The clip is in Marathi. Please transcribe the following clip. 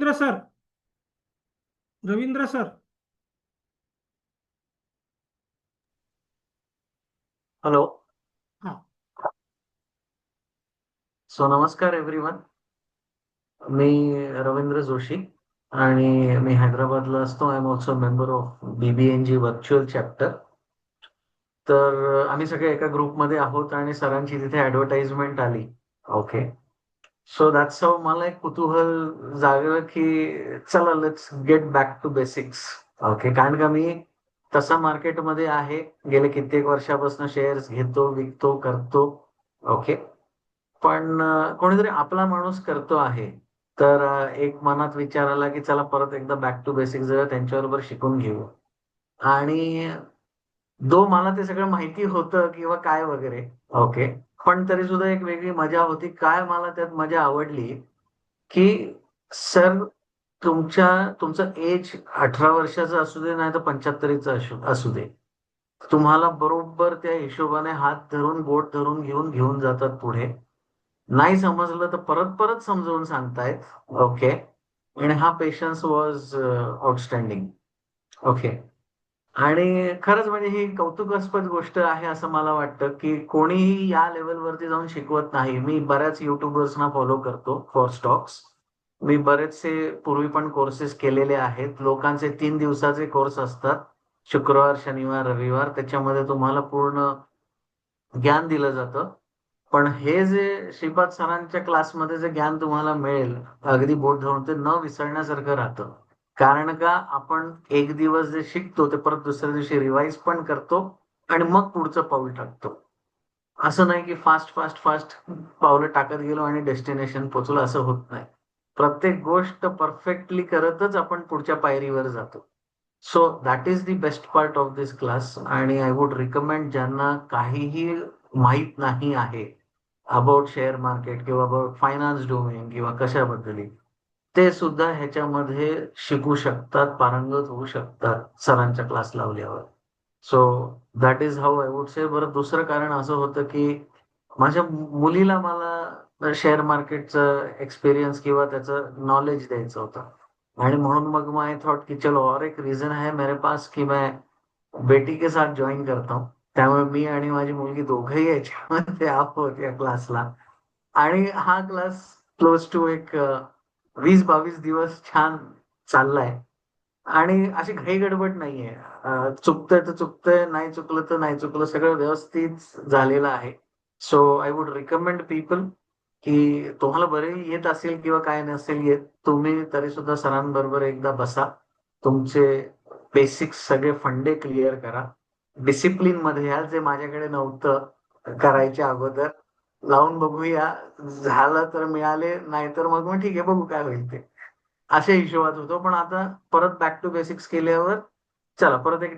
Ravindra sir. Ravindra sir. Hello. हा. सो नमस्कार एव्हरीवन. मी रवींद्र जोशी आणि मी हैदराबादला असतो. I am also member of BBNG virtual chapter. तर आम्ही सगळे एका ग्रुपमध्ये आहोत आणि सरांची तिथे ऍडव्हर्टाइजमेंट आली. ओके. सो दॅट्स हाऊ मला एक कुतूहल जागलं की चला let's get back to basics. Okay. कारण का मी तसा मार्केटमध्ये आहे, गेले कित्येक वर्षापासून शेअर्स घेतो, विकतो, करतो. ओके. पण कोणीतरी आपला माणूस करतो आहे, तर एक मनात विचार आला की चला परत एकदा बॅक टू बेसिक जरा त्यांच्याबरोबर शिकून घेऊ. आणि दो मला ते सगळं माहिती होतं किंवा काय वगैरे. ओके. पण तरी सुद्धा एक वेगळी मजा होती. काय मला त्यात मजा आवडली की सर, तुमचं एज 18 वर्षाचं असू दे नाही तर 75चं असू दे, तुम्हाला बरोबर त्या हिशोबाने हात धरून बोट धरून घेऊन घेऊन जातात पुढे. नाही समजलं तर परत परत समजावून सांगतायत. ओके. आणि हा पेशन्स वॉज आउटस्टँडिंग. ओके. आणि खरंच म्हणजे ही कौतुकास्पद गोष्ट आहे असं मला वाटतं की कोणीही या लेवलवरती जाऊन शिकवत नाही. मी बऱ्याच युट्यूबर्सना फॉलो करतो फॉर स्टॉक्स. मी बरेचसे पूर्वी पण कोर्सेस केलेले आहेत. लोकांचे 3 दिवसाचे कोर्स असतात, शुक्रवार, शनिवार, रविवार. त्याच्यामध्ये तुम्हाला पूर्ण ज्ञान दिलं जातं. पण हे जे श्रीपाद सरांच्या क्लासमध्ये जे ज्ञान तुम्हाला मिळेल, अगदी बोट धरून ते न विसरण्यासारखं राहतं. कारण का आपण एक दिवस जे शिकतो ते परत दुसऱ्या दिवशी रिवाइज पण करतो आणि मग पुढचं पाऊल टाकतो. असं नाही की फास्ट फास्ट फास्ट पावलं टाकत गेलो आणि डेस्टिनेशन पोहोचलो, असं होत नाही. प्रत्येक गोष्ट परफेक्टली करतच आपण पुढच्या पायरीवर जातो. So that is the best part of this class. आणि आय वुड रिकमेंड ज्यांना काहीही माहीत नाही आहे अबाउट शेअर मार्केट किंवा अबाउट फायनान्स डोमेन किंवा कशाबद्दल, ते सुद्धा ह्याच्यामध्ये शिकू शकतात, पारंगत होऊ शकतात सरांच्या क्लास लावल्यावर. So that is how I would say. बरं, दुसरं कारण असं होतं की माझ्या मुलीला मला शेअर मार्केटचं एक्सपिरियन्स किंवा त्याचं नॉलेज द्यायचं होतं. आणि म्हणून मग मैं थॉट कि चलो और एक रीजन है मेरे पास कि मैं बेटी के साथ जॉइन करता हूँ. त्यामुळे मी आणि माझी मुलगी दोघंही याच्यामध्ये आहोत या क्लासला. आणि हा क्लास क्लोज टू एक 20-22 दिवस छान चाललाय. आणि अशी घाई गडबड नाहीये. चुकतंय तर चुकतंय, नाही चुकलं तर नाही चुकलं, सगळं व्यवस्थित झालेलं आहे. So I would recommend people की तुम्हाला बरे येत असेल किंवा काय नसेल येत, तुम्ही तरी सुद्धा सरांबरोबर एकदा बसा. तुमचे बेसिक्स सगळे फंडे क्लिअर करा. डिसिप्लिन मध्ये या, जे माझ्याकडे नव्हतं करायच्या अगोदर. लावून बघूया, झालं तर मिळाले, नाहीतर मग ठीक आहे, बघू काय होईल ते. अशा हिशोबात होतो. पण आता परत बॅक टू बेसिक्स केल्यावर चला परत एक